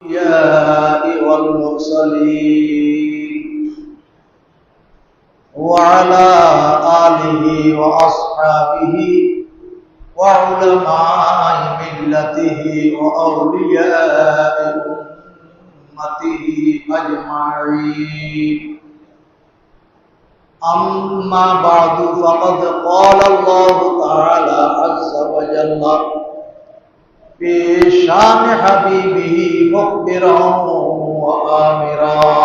الأنبياء والمرسلين وعلى آله وأصحابه وعلماء ملته وأولياء أمته أجمعين أما بعد فقد قال الله تعالى عز وجل في شان حبيبه مخبرا وآمرا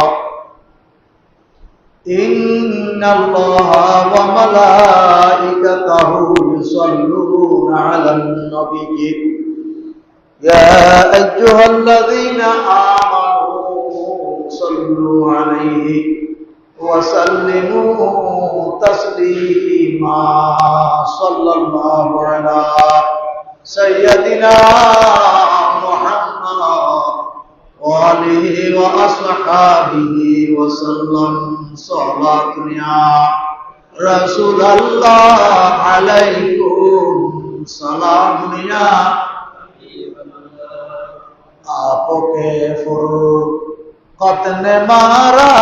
إن الله وملائكته يصلون على النبي يا أيها الذين آمنوا صلوا عليه وسلموا تسليما صلى الله على سيدنا محمد وآله وأصحابه وسلم صلاة يا رسول الله عليكم سلام يا आपके फुरकत ने मारा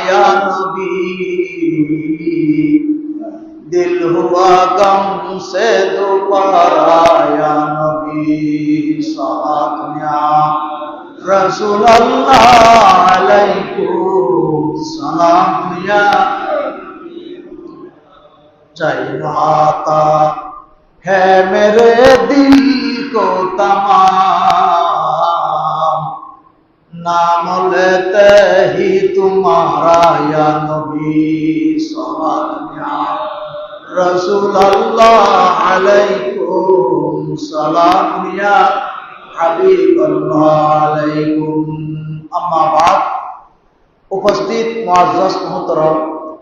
या नबी दिल हुआ गम से दोबारा या नबी सलात या रसूल अल्लाह अलैकुम सलाम या चाहता है मेरे दिल को तमाम नाम लेते ही तुम्हारा या नबी सलात या रसूल अल्लाह अलैकुम सलाम या हबीब अल्लाह अलैकुम अम्मा बाद उपस्थित मुअज़्ज़ज़ मोहतरम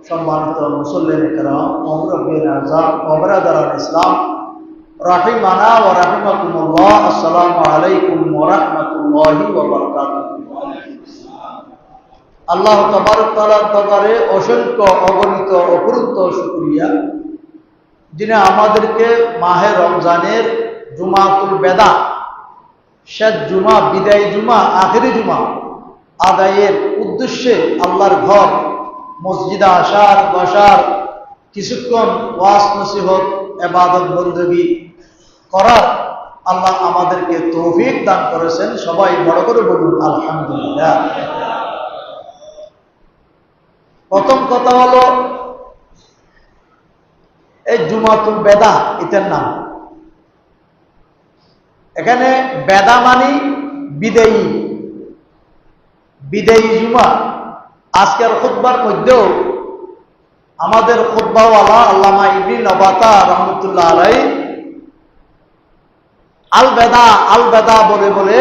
सम्मानित मुसल्लिन किराम मुहर्रमीन आज़ाम व बरदरान इस्लाम रहिमाना व रहिमकुमुल्लाह अस्सलामु अलैकुम व रहमतुल्लाहि व बाराकातुहू। আল্লাহ তাবারক তাআলার দরবারে অসংখ্য অগণিত অপূর্ব শুকরিয়া, যিনি আমাদেরকে মাহে রমজানের জুমাতুল বেদা, শেষ জুমা, বিদায়ী জুমা, আখেরি জুমা আদায়ের উদ্দেশ্যে আল্লাহর ঘর মসজিদে আসার, বসার, কিছুক্ষণ ওয়াজ নসিহত, ইবাদত বন্দেগী করার আল্লাহ আমাদেরকে তৌফিক দান করেছেন। সবাই বড় করে বলুন আলহামদুলিল্লাহ। প্রথম কথা হলো এই জুমাতুল বেদা এটার নাম। এখানে বেদা মানি বিদায়ী, বিদায়ী জুমা। আজকের খুতবার মধ্যেও আমাদের খুতবাওয়ালা আল্লামা ইবনে নবাতা রহমতুল্লাহ আলাইহি আল বেদা বলে বলে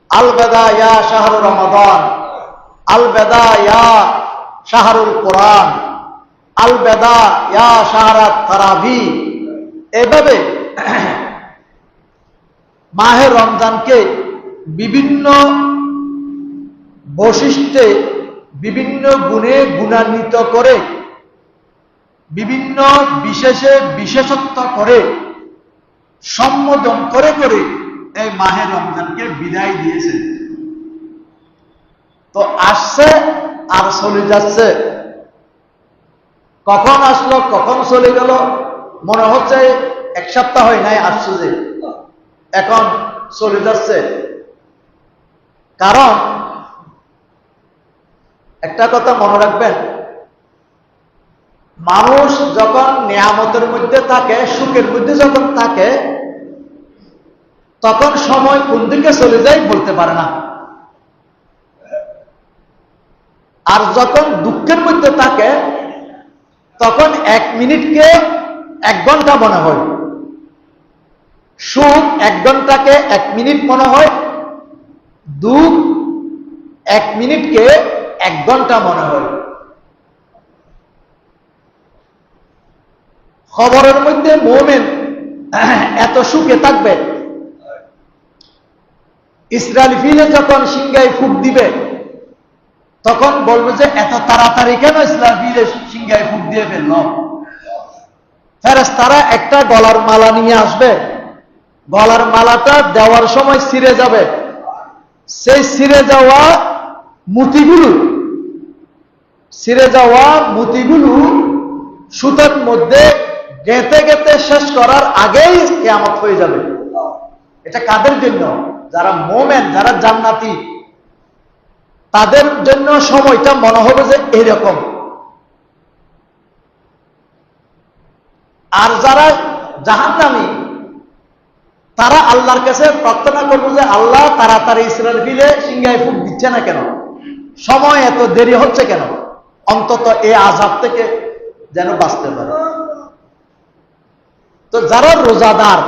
আল বেদা ইয়া শাহরুর রমাদান, আল বেদা ইয়া শাহরুল কোরআন, আল বেদা ইয়া শাহরাত তারাবি, এভাবে মাহে রমজানকে বিভিন্ন বৈশিষ্ট্যে, বিভিন্ন গুণে গুণান্বিত করে, বিভিন্ন বিশেষে বিশেষত্ব করে, সম্বোধন করে করে এই মাহে রমজানকে বিদায় দিয়েছে। তো আসছে আর চলে যাচ্ছে। কখন আসলো, কখন চলে গেল, মনে হচ্ছে এক সপ্তাহ হয় নাই আসছে, যে এখন চলে যাচ্ছে। কারণ একটা কথা মনে রাখবেন, মানুষ যখন নিয়ামতের মধ্যে থাকে, সুখের মধ্যে যখন থাকে, তখন সময় কোন দিকে চলে যায় বলতে পারে না। আর যখন দুঃখের মধ্যে থাকে, তখন 1 মিনিটকে 1 ঘন্টা মনে হয়। সুখ 1 ঘন্টাকে 1 মিনিট মনে হয়, দুঃখ 1 মিনিটকে 1 ঘন্টা মনে হয়। খবরের মধ্যে মুমিন এত সুখে থাকবে, ইসরাফিলে যখন সিংহায় ফুঁক দিবে তখন বলবে যে এত তাড়াতাড়ি কেন ইসরাফিলে সিংহায় ফুঁক দিয়ে ফেলল। ফেরেশতারা একটা গলার মালা নিয়ে আসবে, গলার মালাটা দেওয়ার সময় ছিঁড়ে যাবে, সেই ছিঁড়ে যাওয়া মুতিগুলো সুতার মধ্যে গেঁথে গেঁথে শেষ করার আগেই কিয়ামত হয়ে যাবে। এটা কাদের জন্য? যারা মুমিন, যারা জান্নাতি, তাদের জন্য সময়টা মনে হবে যে এইরকম। আর যারা জাহান্নামী, তারা আল্লাহর কাছে প্রার্থনা করবে যে আল্লাহ তাড়াতাড়ি ইসরাফিলে সিংহায় ফুঁক দিচ্ছে না কেন, সময় এত দেরি হচ্ছে কেন, অন্তত এই আযাব থেকে যেন বাঁচতে পারে। তো যারা রোজাদার,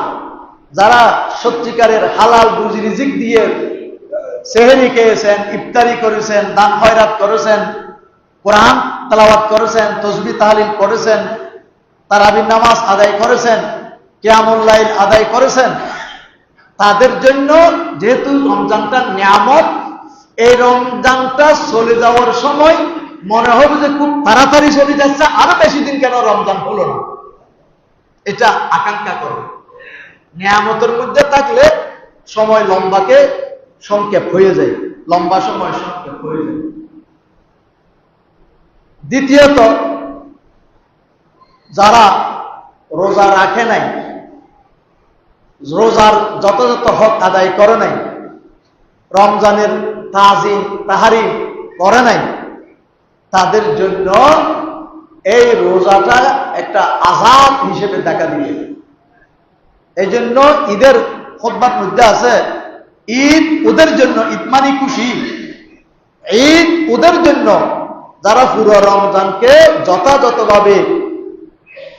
যারা সত্যিকারের হালাল রুজি রিজিক দিয়ে সেহরি খেয়েছেন, ইফতারি করেছেন, দান খয়রাত করেছেন, কোরআন তেলাওয়াত করেছেন, তাসবিহ তাহলিল করেছেন, তারাবির নামাজ আদায় করেছেন, কিয়ামুল লাইল আদায় করেছেন, তাদের জন্য যেহেতু রমজানটা নিয়ামত, এই রমজানটা চলে যাওয়ার সময় মনে হবে যে খুব তাড়াতাড়ি চলে যাচ্ছে, আরো বেশি দিন কেন রমজান হলো না, এটা আকাঙ্ক্ষা করবে। নিয়ামতের মধ্যে থাকলে সময় লম্বাকে সংক্ষেপ হয়ে যায়, লম্বা সময় সংক্ষেপ হয়ে যায়। দ্বিতীয়ত, যারা রোজা রাখে নাই, রোজার যথাযথ হক আদায় করে নাই, রমজানের তাজিম তাহারিম করে নাই, তাদের জন্য এই রোজাটা একটা আযাব হিসেবে দেখা দিবে। এই জন্য ঈদের খুতবার মধ্যে আছে, ঈদ ওদের জন্য, ঈদ মানে খুশি, ঈদ ওদের জন্য যারা পুরো রমজানকে যথাযথভাবে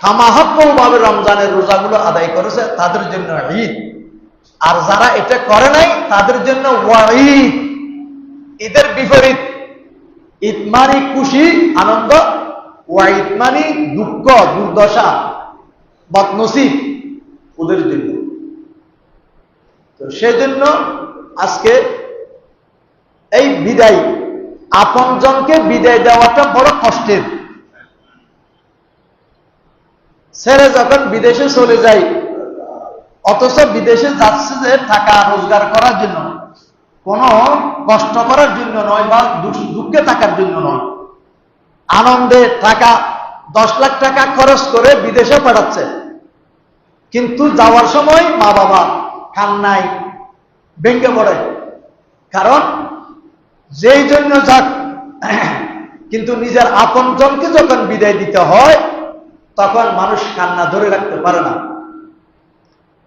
কামাহাক্কভাবে রমজানের রোজাগুলো আদায় করেছে, তাদের জন্য ঈদ। আর যারা এটা করে নাই, তাদের জন্য ওয়াঈদ, ঈদের বিপরীত। ঈদ মানে খুশি, আনন্দ, ওয়াঈদ মানে দুঃখ, দুর্দশা, বদনসিব ওদের জন্য। তো সেজন্য আজকে এই বিদায়, আপনজনকে বিদায় দেওয়াটা বড় কষ্টের। ছেড়ে যখন বিদেশে চলে যায়, অথচ বিদেশে যাচ্ছে যে টাকা রোজগার করার জন্য, কোনো কষ্ট করার জন্য নয় বা দুঃখে থাকার জন্য নয়, আনন্দে টাকা 10 লাখ টাকা খরচ করে বিদেশে পাঠাচ্ছে, কিন্তু যাওয়ার সময় মা বাবা কান্নায় ভেঙে পড়ে। কারণ যেই জন্য যাক, কিন্তু নিজের আপনজনকে যখন বিদায় দিতে হয়, তখন মানুষ কান্না ধরে রাখতে পারে না।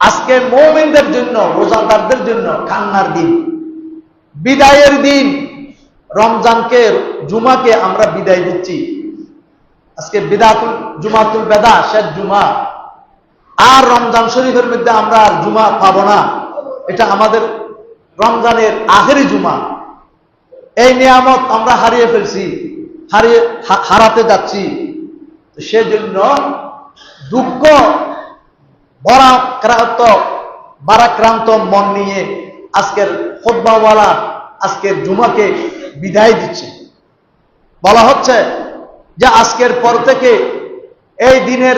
আজকে মুমিনদের জন্য, রোজাদারদের জন্য কান্নার দিন, বিদায়ের দিন। রমজানকে, জুমাকে আমরা বিদায় দিচ্ছি। আজকে জুমাতুল বেদা, শেষ জুমা। আর রমজান শরীফের মধ্যে আমরা আর জুমা পাবো না, এটা আমাদের রমজানের আখেরি জুমা। এই নিয়ামত আমরা হারিয়ে ফেলছি, হারাতে যাচ্ছি। সেজন্য দুঃখ ভারাক্রান্ত মন নিয়ে আজকের খুতবাওয়ালা আজকের জুমাকে বিদায় দিচ্ছে। বলা হচ্ছে যে আজকের পর থেকে, এই দিনের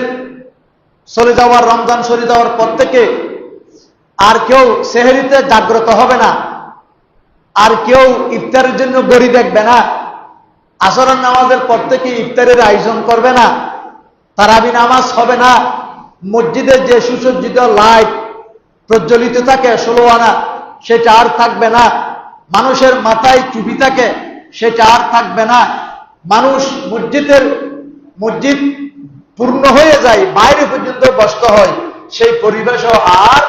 চলে যাওয়ার, রমজান চলে যাওয়ার পর থেকে আর কেউ সেহরিতে জাগ্রত হবে না, আর কেউ ইফতারের জন্য গড়ি দেখবে না, আসরের নামাজের পর থেকে ইফতারের আয়োজন করবে না, তারাবি নামাজ হবে না, মসজিদের যে সুসজ্জিত লাইট প্রজ্বলিত থাকে 16 আনা, সেটা আর থাকবে না, মানুষের মাথায় টুপি থাকে, সেটা আর থাকবে না, মানুষ মসজিদ পূর্ণ হয়ে যায়, বাইরে পর্যন্ত বসতে হয়, সেই পরিবেশও আর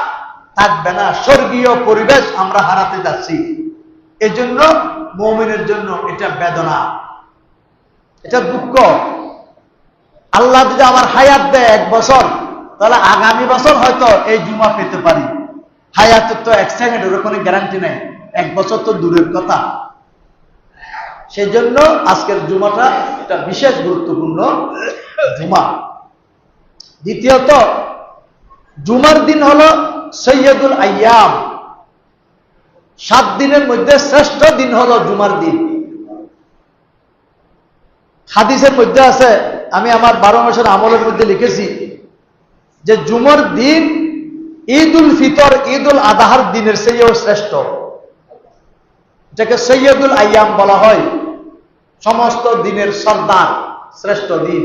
থাকবে না। স্বর্গীয় পরিবেশ আমরা হারাতে যাচ্ছি। এজন্য মুমিনের জন্য এটা বেদনা, এটা দুঃখ। আল্লাহ যদি আমার হায়াত দেয় 1 বছর, তাহলে আগামী বছর হয়তো এই জুমা পেতে পারি। হায়াতের তো 1 সেকেন্ডের কোনো গ্যারান্টি নেই, 1 বছর তো দূরের কথা। সেই জন্য আজকের জুমাটা একটা বিশেষ গুরুত্বপূর্ণ জুমা। দ্বিতীয়ত, জুমার দিন হলো সৈয়দুল আইয়াম, 7 দিনের মধ্যে শ্রেষ্ঠ দিন হলো জুমার দিন। হাদিসের মধ্যে আছে, আমি আমার 12 মাসের আমলের মধ্যে লিখেছি যে জুমার দিন ঈদুল ফিতর, ঈদুল আদাহার দিনের চেয়েও শ্রেষ্ঠ। যাকে সৈয়দুল আইয়াম বলা হয়, সমস্ত দিনের সর্দার, শ্রেষ্ঠ দিন।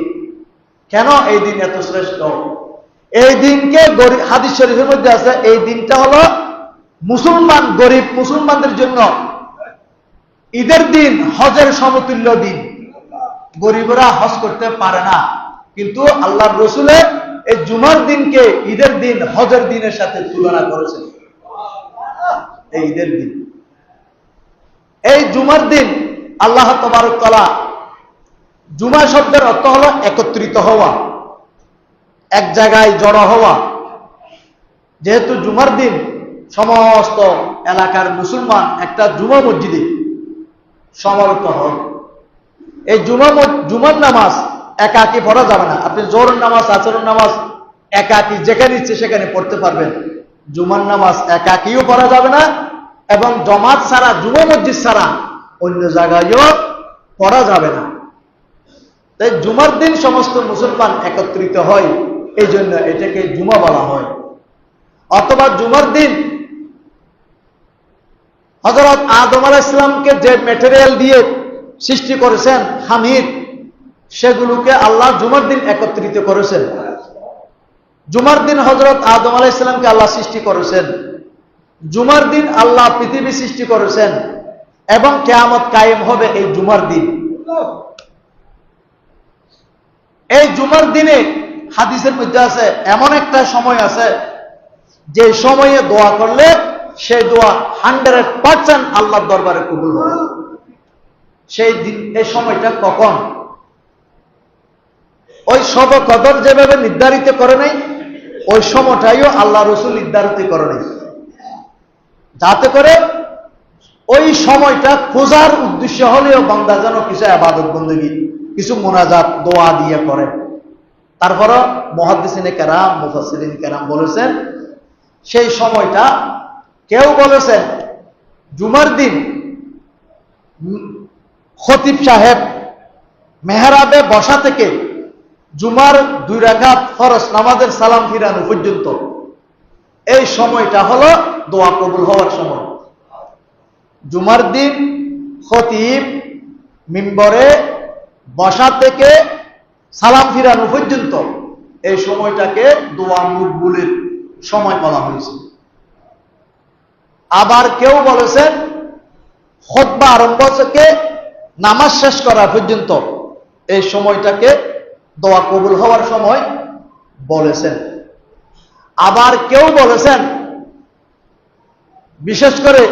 কেন এই দিন এত শ্রেষ্ঠ? এই দিনকে হাদিস শরীফের মধ্যে আছে, এই দিনটা হলো মুসলমান, গরিব মুসলমানদের জন্য ঈদের দিন, হজের সমতুল্য দিন। গরিবরা হজ করতে পারে না, কিন্তু আল্লাহর রসুলের এই জুমার দিনকে ঈদের দিন, হজের দিনের সাথে তুলনা করেছেন। এই ঈদের দিন, এই জুমার দিন আল্লাহ তাবারক ওয়া তাআলা, জুমা শব্দের অর্থ হলো একত্রিত হওয়া, এক জায়গায় জড়ো হওয়া। যেহেতু জুমার দিন সমস্ত এলাকার মুসলমান একটা জুমা মসজিদে সমবেত হন। এই জুমার নামাজ একাকী পড়া যাবে না। আপনি জোহরের নামাজ, আসরের নামাজ একাকী যেখানে ইচ্ছে সেখানে পড়তে পারবেন। জুমার নামাজ একাকীও পড়া যাবে না, এবং জমাত ছাড়া, জুমা মসজিদ ছাড়া অন্য জায়গায়ও পড়া যাবে না। তাই জুমার দিন সমস্ত মুসলমান একত্রিত হয়, এই জন্য এটাকে জুমা বলা হয়। অথবা জুমার দিন হযরত আদম আলাইহিস সালামকে যে ম্যাটেরিয়াল দিয়ে সৃষ্টি করেছেন, হামিদ, সেগুলোকে আল্লাহ জুমার দিন একত্রিত করেছেন। জুমার দিন হযরত আদম আলাইহিস সালামকে আল্লাহ সৃষ্টি করেছেন। জুমার দিন আল্লাহ পৃথিবী সৃষ্টি করেছেন, এবং কিয়ামত কায়েম হবে এই জুমার দিন। এই জুমার দিনে হাদিসের মধ্যে আছে, এমন একটা সময় আছে যে সময়ে দোয়া করলে সেই দোয়া 100% আল্লাহর দরবারে কবুল হয়। সেই দিন, এই সময়টা কখন? ওই শবে কদর যেভাবে নির্ধারিত করে নাই, ওই সময়টাইও আল্লাহ রসুল নির্ধারিত করে নাই, যাতে করে ওই সময়টা খোঁজার উদ্দেশ্য হলেও বান্দা যেন কিছু ইবাদত বন্দেগী, কিছু মুনাজাত দোয়া দিয়ে করে। তারপরও মুহাদ্দিসিনে কেরাম, মুফাসসিরিন কেরাম বলেছেন, সেই সময়টা, কেউ বলেছেন জুমার দিন খতিব সাহেব মেহরাবে বসা থেকে জুমার 2 রাকাত ফরজ নামাজের সালাম ফিরানো পর্যন্ত, এই সময়টা হলো দোয়া কবুল হওয়ার সময়। জুমার দিন খতিব মিম্বরে বসা থেকে সালাম ফিরানো পর্যন্ত এই সময়টাকে দোয়া মকবুলের সময় বলা হয়েছে। আবার কেউ বলেছেন খুতবা আরম্ভ থেকে নামাজ শেষ করা পর্যন্ত এই সময়টাকে দোয়া কবুল হওয়ার সময় বলেছেন। আবার কেউ বলেছেন, বিশেষ করে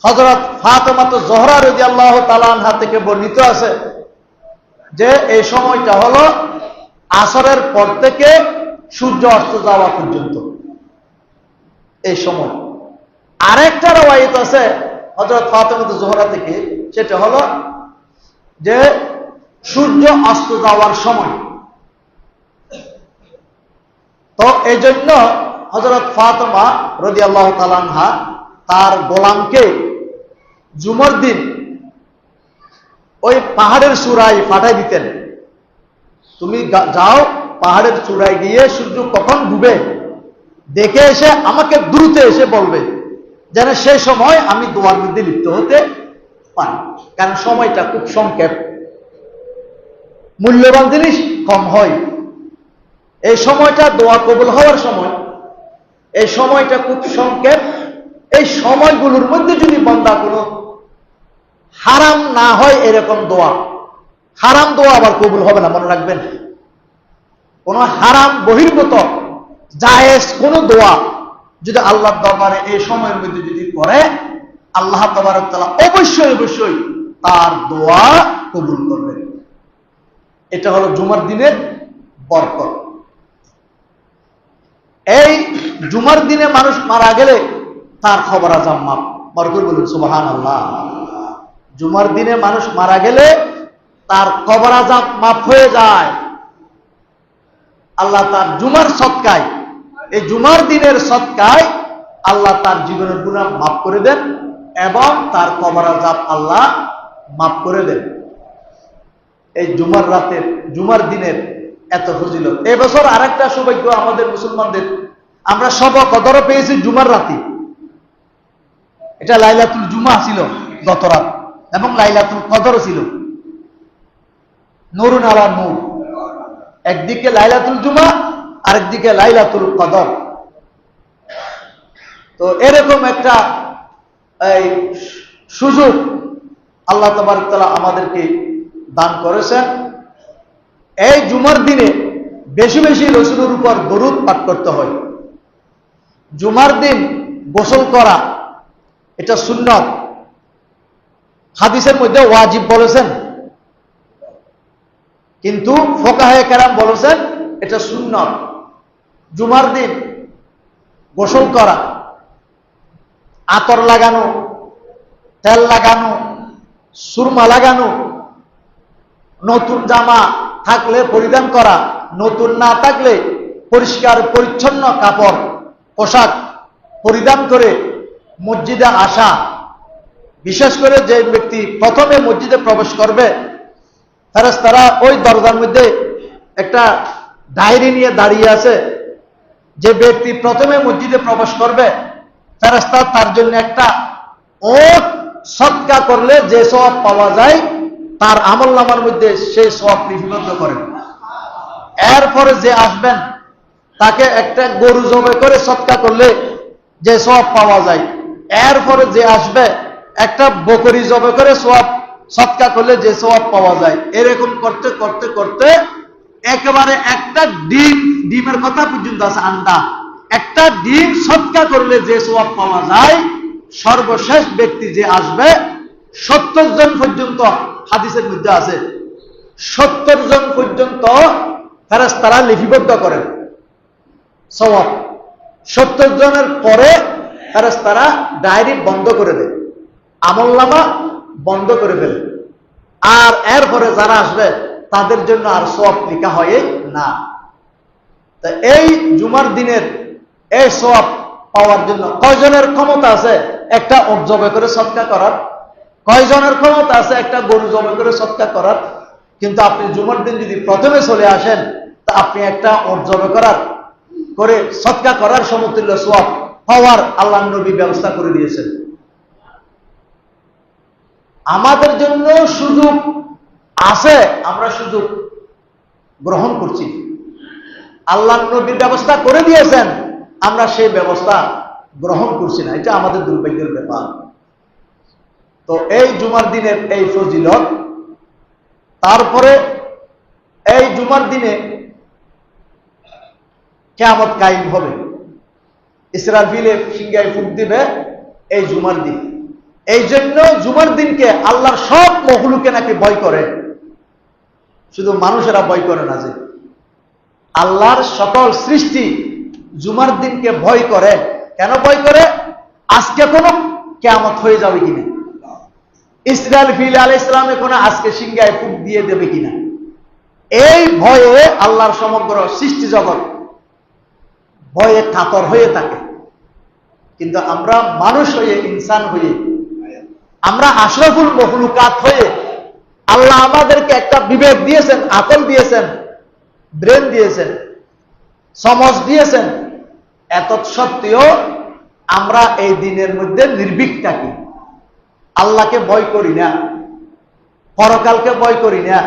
হযরত ফাতেমা জোহরা রাদিয়াল্লাহু তাআলা আনহা থেকে বর্ণিত আছে যে এই সময়টা হলো আসরের পর থেকে সূর্য অস্ত যাওয়া পর্যন্ত এই সময়। আরেকটা রওয়ায়াত আছে হযরত ফাতেমা জোহরা থেকে, সেটা হলো যে সূর্য অস্ত যাওয়ার সময়। তো এই জন্য হযরত ফাতেমা রাদিয়াল্লাহু তাআলা আনহা তার গোলামকে জুমার দিন ওই পাহাড়ের চূড়ায় পাঠাই দিতেন, তুমি যাও পাহাড়ের চূড়ায় গিয়ে সূর্য কখন ডুবে দেখে এসে আমাকে দ্রুত এসে বলবে, যেন সেই সময় আমি দোয়ার মধ্যে লিপ্ত হতে পারি। কারণ সময়টা খুব সংক্ষেপ, মূল্যবান জিনিস কম হয়। এই সময়টা দোয়া কবুল হওয়ার সময়, এই সময়টা খুব সংক্ষেপ। এই সময়গুলোর মধ্যে যদি বান্দা কোনো হারাম না হয়, এরকম দোয়া, হারাম দোয়া আবার কবুল হবে না, মনে রাখবেন। কোন হারাম বহির্ভূত জায়েজ কোন দোয়া যদি আল্লাহর দরবারে এই সময়ের মধ্যে যদি করে, আল্লাহ তাবারক তাআলা অবশ্যই অবশ্যই তার দোয়া কবুল করবেন। এটা হলো জুমার দিনের বরকত। এই জুমার দিনে মানুষ মারা গেলে তার খবর আজাব মাফ। বরকত বলুন সুবহানাল্লাহ। জুমার দিনে মানুষ মারা গেলে তার কবর আজাব মাফ হয়ে যায়। আল্লাহ তার জুমার সদকায়, এই জুমার দিনের সদকায় আল্লাহ তার জীবনের গুনাহ মাফ করে দেন, এবং তার কবর আজাব আল্লাহ মাফ করে দেন। এই জুমার রাতের, জুমার দিনের এত ফজিলত। এবছর আরেকটা সৌভাগ্য আমাদের মুসলমানদের, আমরা শবে কদরও পেয়েছি জুমার রাতে। এটা লাইলাতুল জুমা। জুমা ছিল গত রাত, এবং লাইলাতুল কদর ছিল। নূরুন আলা নূর, একদিকে লাইলাতুল জুমা, আরেকদিকে লাইলাতুল কদর। তো এরকম একটা এই সুযোগ আল্লাহ তাবারক তাআলা আমাদেরকে দান করেছেন। এই জুমার দিনে বেশি বেশি রাসূলের উপর দরুদ পাঠ করতে হয়। জুমার দিন গোসল করা এটা সুন্নত, হাদিসের মধ্যে ওয়াজিব বলেছেন, কিন্তু ফুকাহায়ে কেরাম বলেছেন এটা সুন্নত। জুমার দিন গোসল করা, আতর লাগানো, তেল লাগানো, সুরমা লাগানো, নতুন জামা থাকলে পরিধান করা, নতুন না থাকলে পরিষ্কার পরিচ্ছন্ন কাপড় পোশাক পরিধান করে মসজিদে আসা। বিশেষ করে যে ব্যক্তি প্রথমে মসজিদে প্রবেশ করবে, ফেরেশতারা ওই দরজার মধ্যে একটা ডায়েরি নিয়ে দাঁড়িয়ে আছে। যে ব্যক্তি প্রথমে মসজিদে প্রবেশ করবে, ফেরেশতা তার জন্য একটা ওট সদকা করলে যে সওয়াব পাওয়া যায়, তার আমলনামার মধ্যে সেই সওয়াব লিপিবদ্ধ করেন। এরপরে যে আসবেন, তাকে একটা গরু জবাই করে সদকা করলে যে সওয়াব পাওয়া যায়। এরপরে যে আসবে, একটা বকরি জবাই করে সদকা করলে যে সওয়াব পাওয়া যায়। এরকম করতে করতে করতে একেবারে একটা ডিমের কথা পর্যন্ত আছে, আন্ডা, একটা ডিম সদকা করলে যে সওয়াব পাওয়া যায়। সর্বশেষ ব্যক্তি যে আসবে 70 জন পর্যন্ত, হাদিসের মধ্যে আছে 70 জন পর্যন্ত ফেরেশতারা লিপিবদ্ধ করেন সওয়াব। 70 জনের পরে ফেরেশতারা ডায়েরি বন্ধ করে দেয়, আমলনামা বন্ধ করে ফেলে। আর এরপরে যারা আসবে তাদের জন্য আর সওয়াব লেখা হয় না। তা এই জুমার দিনের এই সওয়াব পাওয়ার জন্য কয়জনের ক্ষমতা আছে একটা উট জবাই করে সদকা করার? কয়জনের ক্ষমতা আছে একটা গরু জবাই করে সদকা করার? কিন্তু আপনি জুমার দিন যদি প্রথমে চলে আসেন, তা আপনি একটা উট জবাই করে সদকা করার সমতুল্য সওয়াব পাওয়ার আল্লাহর নবী ব্যবস্থা করে দিয়েছেন। আমাদের জন্য সুযোগ আছে, আমরা সুযোগ গ্রহণ করছি। আল্লাহর নবী ব্যবস্থা করে দিয়েছেন, আমরা সেই ব্যবস্থা গ্রহণ করছি না। এটা আমাদের দুর্ভাগ্যের ব্যাপার। তো এই জুমার দিনের এই ফজিলত, তারপরে এই জুমার দিনে কিয়ামত কায়েম হবে। ইসরাফিলের সিংহায় ফুঁক দিবে এই জুমার দিন। এই জন্য জুমার দিনকে আল্লাহর সব মখলুকে নাকি ভয় করে, শুধু মানুষেরা ভয় করে না। যে আল্লাহর সকল সৃষ্টি জুমার দিনকে ভয় করে। কেন ভয় করে? আজকে কোনো কিয়ামত হয়ে যাবে কিনা, ইসরাফিল আলাইহিস সালামে কোনো আজকে সিংহায় ফুঁক দিয়ে দেবে কিনা, এই ভয়ে আল্লাহর সমগ্র সৃষ্টি জগৎ ভয়ে কাতর হয়ে থাকে। কিন্তু আমরা মানুষ হয়ে, ইনসান হয়ে, আমরা আশরাফুল মখলুকাত হয়ে, আল্লাহ আমাদেরকে একটা বিবেক দিয়েছেন, আকল দিয়েছেন, ব্রেন দিয়েছেন, সমঝ দিয়েছেন। এত সত্ত্বেও আমরা এই দিনের মধ্যে নির্ভীক থাকি, আল্লাহকে ভয় করি না, পরকালকে ভয় করি না,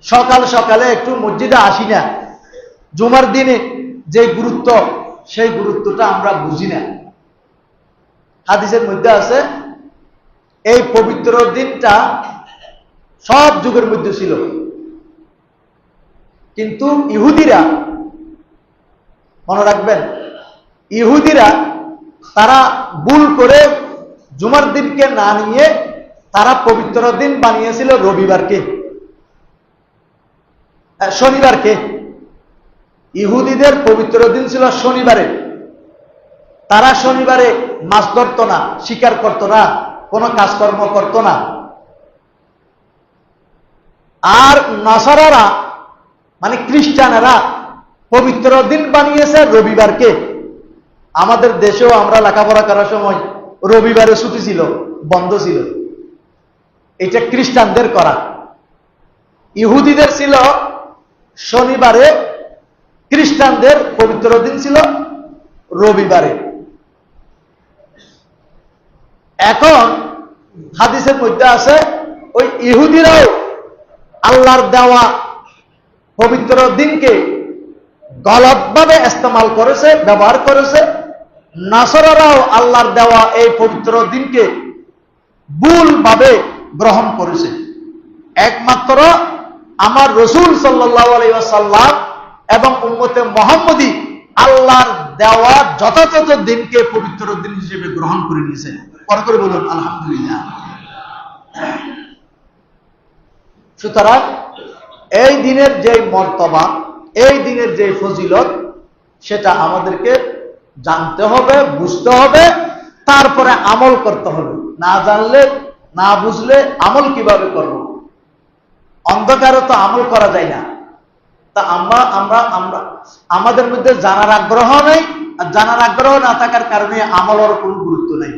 সকাল সকালে একটু মসজিদে আসি না। জুমার দিনে যে গুরুত্ব, সেই গুরুত্বটা আমরা বুঝি না। হাদিসের মধ্যে আছে এই পবিত্র দিনটা সব যুগের মধ্যে ছিল, কিন্তু ইহুদিরা, মনে রাখবেন, ইহুদিরা তারা ভুল করে জুমার দিনকে না নিয়ে তারা পবিত্র দিন বানিয়েছিল রবিবারকে, শনিবারকে। ইহুদিদের পবিত্র দিন ছিল শনিবারে। তারা শনিবারে মাছ ধরত না, শিকার করত না, কোনো কাজকর্ম করত না। আর নাসারারা মানে খ্রিস্টানেরা পবিত্র দিন বানিয়েছে রবিবারকে। আমাদের দেশেও আমরা লেখাপড়া করার সময় রবিবারে ছুটি ছিল, বন্ধ ছিল। এটা খ্রিস্টানদের করা। ইহুদিদের ছিল শনিবারে, খ্রিস্টানদের পবিত্র দিন ছিল রবিবারে। এখন হাদিসের মধ্যে আছে ওই ইহুদিরাও আল্লাহর দেওয়া পবিত্র দিনকে গলতভাবে ইস্তেমাল করেছে, ব্যবহার করেছে। নাসারারাও আল্লাহর দেওয়া এই পবিত্র দিনকে ভুলভাবে গ্রহণ করেছে। একমাত্র আমার রাসূল সাল্লাল্লাহু আলাইহি ওয়াসাল্লাম এবং উম্মতে মুহাম্মদী আল্লাহর দেওয়া যথাযথ দিনকে পবিত্র দিন হিসেবে গ্রহণ করে নিয়েছে। পরে করে বলুন আলহামদুলিল্লাহ। সুতরাং এই দিনের যে মর্তবা, এই দিনের যে ফজিলত, সেটা আমাদেরকে জানতে হবে, বুঝতে হবে, তারপরে আমল করতে হবে। না জানলে, না বুঝলে আমল কিভাবে করব? অন্ধকারে তো আমল করা যায় না। তা আমরা আমরা আমরা আমাদের মধ্যে জানার আগ্রহ নেই, আর জানার আগ্রহ না থাকার কারণে আমলের কোনো গুরুত্ব নেই।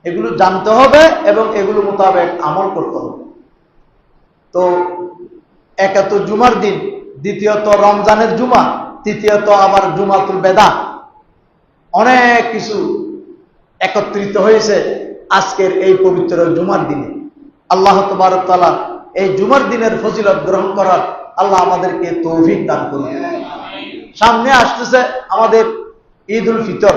এগুলো জানতে হবে এবং এগুলো মোতাবেক আমল করতে হবে। তো একে তো জুমার দিন, দ্বিতীয়ত রমজানের জুমা, তৃতীয়ত আবার জুমাতুল বেদা, অনেক কিছু একত্রিত হয়েছে আজকের এই পবিত্র জুমার দিনে। আল্লাহ তাবারক তাআলা এই জুমার দিনের ফজিলত গ্রহণ করার আল্লাহ আমাদেরকে তৌফিক দান করুন। সামনে আসতেছে আমাদের ঈদ উল ফিতর।